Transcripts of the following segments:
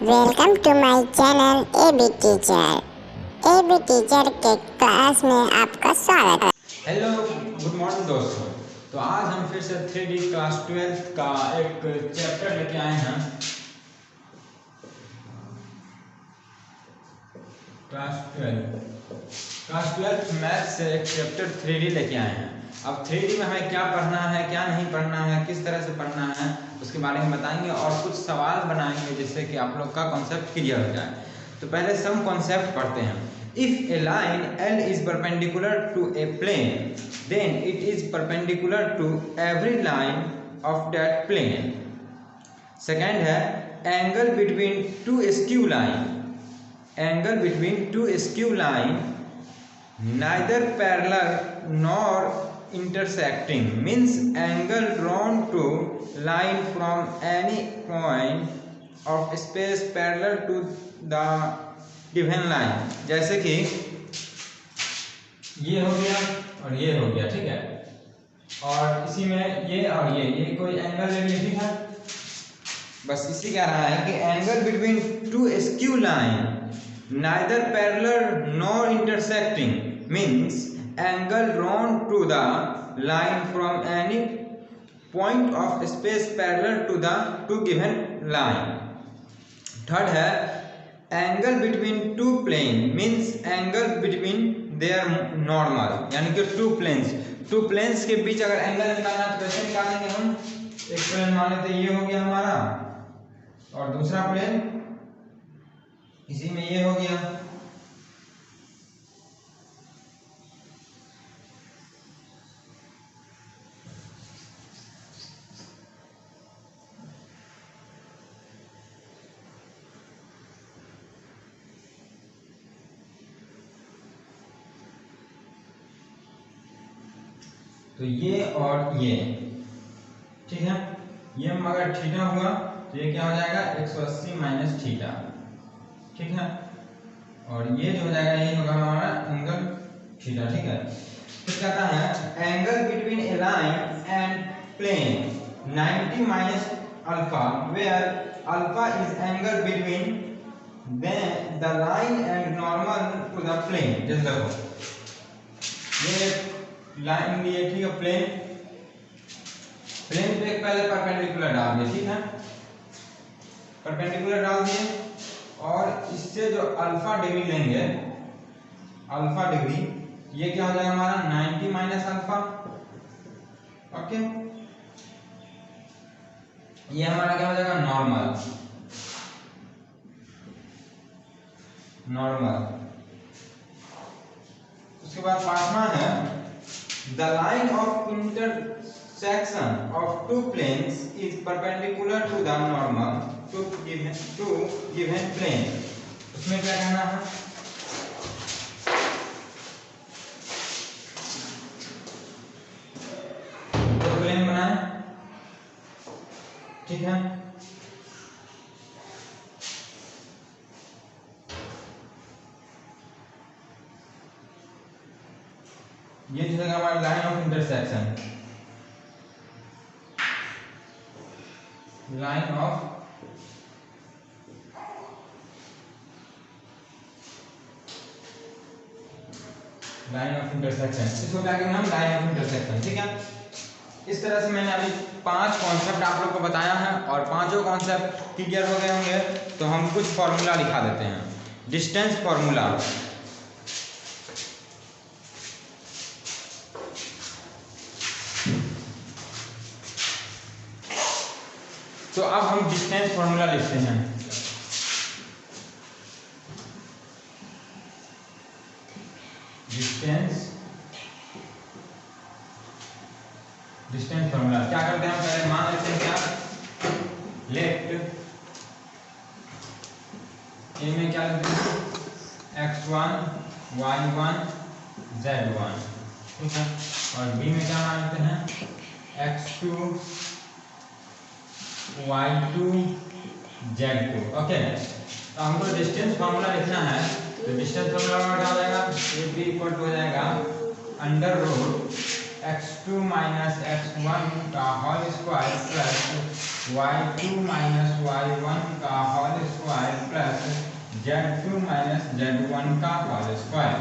Welcome to my channel AB teacher. AB teacher के class में आपका स्वागत है। हेलो गुड मॉर्निंग दोस्तों। तो आज हम फिर से 3D क्लास 12 का एक चैप्टर लेके आए हैं। क्लास 12 मैथ से एक चैप्टर 3D लेके आए हैं। अब 3D में हमें क्या पढ़ना है, क्या नहीं पढ़ना है, किस तरह से पढ़ना है, उसके बारे में बताएंगे और कुछ सवाल बनाएंगे जिससे कि आप लोग का कॉन्सेप्ट क्लियर हो जाए। तो पहले सम कॉन्सेप्ट पढ़ते हैं। If a line L is perpendicular to a plane, then it is perpendicular to every line of that plane. Second है angle between two skew line. Angle between two skew line neither parallel nor intersecting means angle drawn to line from any point of space parallel to the given line. जैसे कि ये हो गया और ये हो गया, ठीक है, और इसी में ये और ये कोई एंगल ले लिया, ठीक है। बस इसी कह रहा है कि angle between to skew line neither parallel nor intersecting means angle drawn to the line from any point of space parallel to the two given line. Third है angle between two plane means angle between their normal, यानी कि two planes के बीच अगर angle निकालना है तो कैसे निकालेंगे हम। एक प्लेन मान लेते ये हो गया हमारा और दूसरा प्लेन इसी में ये हो गया। तो ये और ये, ठीक है, ये अगर थीटा हुआ तो ये क्या हो जाएगा 180 माइनस थीटा, ठीक है, और ये जो हो जाएगा ये होगा हमारा एंगल थीटा, ठीक है। फिर कहता है angle between a line and plane 90 minus alpha where alpha is angle between the line and normal to the plane. जैसे देखो ये लाइन लिए, ठीक है, प्लेन पे एक पहले परपेंडिकुलर डाल दिए, ठीक है, परपेंडिकुलर डाल दिए और इससे जो अल्फा डिग्री लेंगे, अल्फा डिग्री, ये क्या हो जाएगा हमारा 90 माइनस अल्फा, ओके। ये हमारा क्या हो जाएगा नॉर्मल। उसके बाद पांचवा है the line of intersection of two planes is perpendicular to the normal to given plane। उसमें क्या कहना है, दो प्लेन बनाए, ठीक है, ये जो है हमारा line of intersection, line of intersection, इसको क्या कहेंगे हम, लाइन ऑफ इंटरसेक्शन, ठीक है। इस तरह से मैंने अभी 5 कॉन्सेप्ट आप लोग को बताया है और पांचों कॉन्सेप्ट क्लियर हो गए होंगे तो हम कुछ फॉर्मूला लिखा देते हैं। डिस्टेंस फॉर्मूला, तो अब हम डिस्टेंस फॉर्मूला लिखते हैं। डिस्टेंस फॉर्मूला क्या करते हैं हम, पहले मान लेते हैं क्या, लेफ्ट ए में क्या लिखते हैं x1 y1 z1, ठीक है, और बी में क्या मान लेते हैं x2 y2 z2, ओके। तो हमको डिस्टेंस फार्मूला लिखना है, तो डिस्टेंस फार्मूला क्या हो जाएगा, ए बी इक्वल टू हो जाएगा under root x2 minus x1 का whole square plus y2 minus y1 का whole square square plus Z2 minus Z1 का होल स्क्वायर।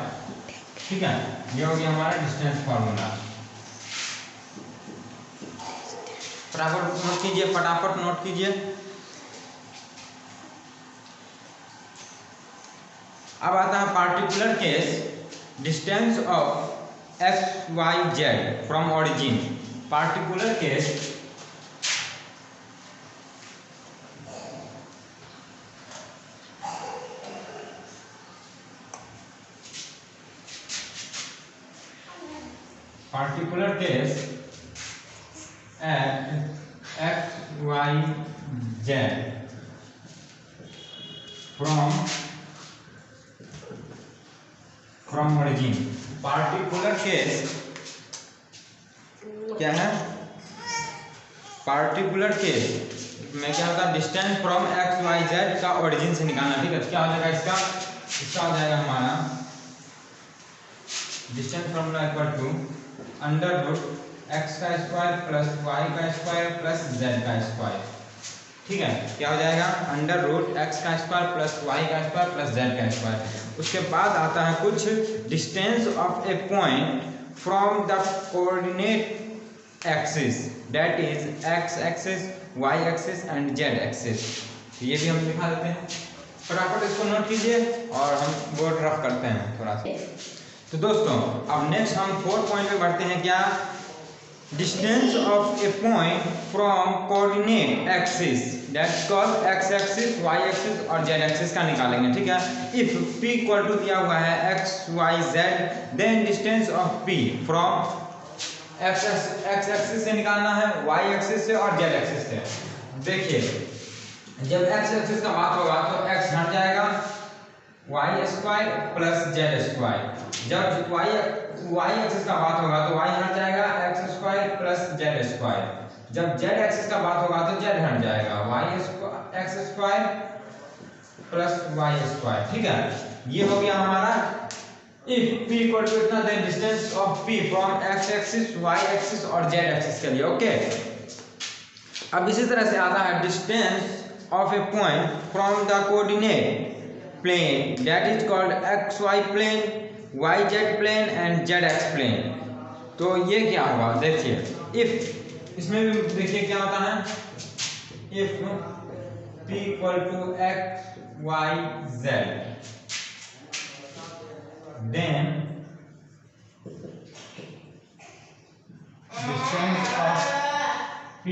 ठीक है, ये हो गया हमारा डिस्टेंस फार्मूला। फटाफट नोट कीजिए, फटाफट नोट कीजिए। अब आता है particular case distance of X Y Z from origin. Particular case at x y z from origin। Particular case क्या है? पार्टिकुलर केस में क्या होता है? Distance from X Y Z का ओरिजिन से निकालना। ठीक है, क्या हो जाएगा इसका हो जाएगा हमारा distance from equal to under root X का स्क्वायर प्लस वाई का स्क्वायर प्लस जेड का स्क्वायर। ठीक है, क्या हो जाएगा? अंडर रूट एक्स का स्क्वायर प्लस वाई का स्क्वायर प्लस जेड का स्क्वायर। उसके बाद आता है कुछ distance of a point from the coordinate axis that is X axis, Y axis and Z axis. ये भी हम दिखा देते हैं, फटाफट इसको नोट कीजिए और हम बोर्ड रफ करते हैं थोड़ा सा। तो दोस्तों अब नेक्स्ट हम 4 पॉइंट पे बढ़ते हैं। क्या? Distance of a point from coordinate axis that's called X axis, Y axis और जेड एक्सिस का निकालेंगे। ठीक है, इफ p इक्वल टू दिया हुआ है x y z then distance of p from x axis से निकालना है, y एक्सिस से और z एक्सिस से। देखिए जब x एक्सिस का बात होगा तो x हट जाएगा, Y square plus Z square. जब y एक्सिस का बात होगा तो y हट जाएगा, x square plus Z square. जब z एक्सिस का बात होगा तो z हट जाएगा, x square plus y square. ठीक है, ये हो गया हमारा इफ p इक्वल टू इतना then distance of p from x axis, y axis और z एक्सिस के लिए। ओके, अब इसी तरह से आता है distance of a point from the coordinate plane that is called xy plane, yz plane and zx plane. तो ये क्या होगा? देखिए इफ इसमें भी देखिए क्या होता है, if p equal to x y z then distance of p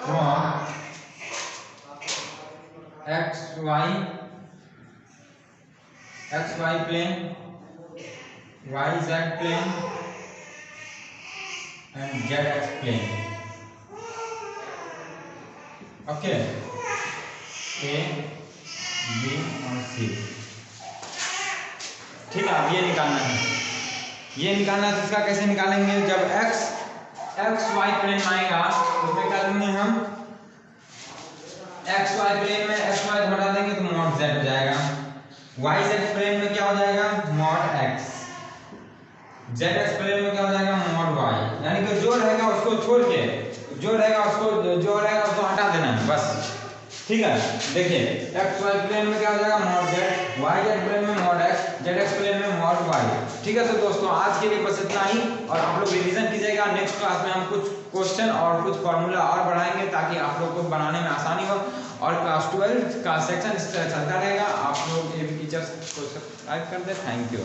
from xy plane, yz plane and zx plane. Okay, A, B और C। ठीक है, अब ये निकालना है, ये निकालना है। तो इसका कैसे निकालेंगे? जब x y प्लेन में आएगा तो क्या करेंगे हम? एक्स वाई प्लेन में एक्स वाई घटा देंगे तो मॉड z हो जाएगा, वाई जेड प्लेन में क्या हो जाएगा? Mod x, Z X plane में क्या हो जाएगा? Mod y। यानी कि जो रहेगा उसको छोड़ के जो रहेगा उसको हटा देना है बस। ठीक है, देखिए एक्स वाई प्लेन में क्या हो जाएगा? Mod z, Y Z plane में mod x, Z X plane में मॉड y। ठीक है, तो दोस्तों आज के लिए बस इतना ही, और आप लोग रिवीजन कीजिएगा। नेक्स्ट क्लास में हम कुछ क्वेश्चन और कुछ फॉर्मूला और बढ़ाएंगे ताकि आप लोग को बनाने में आसानी हो। और क्लास 12 का सेक्शन इस तरह चलता रहेगा। आप लोग ये टीचर्स को सब्सक्राइब कर दें। Thank you.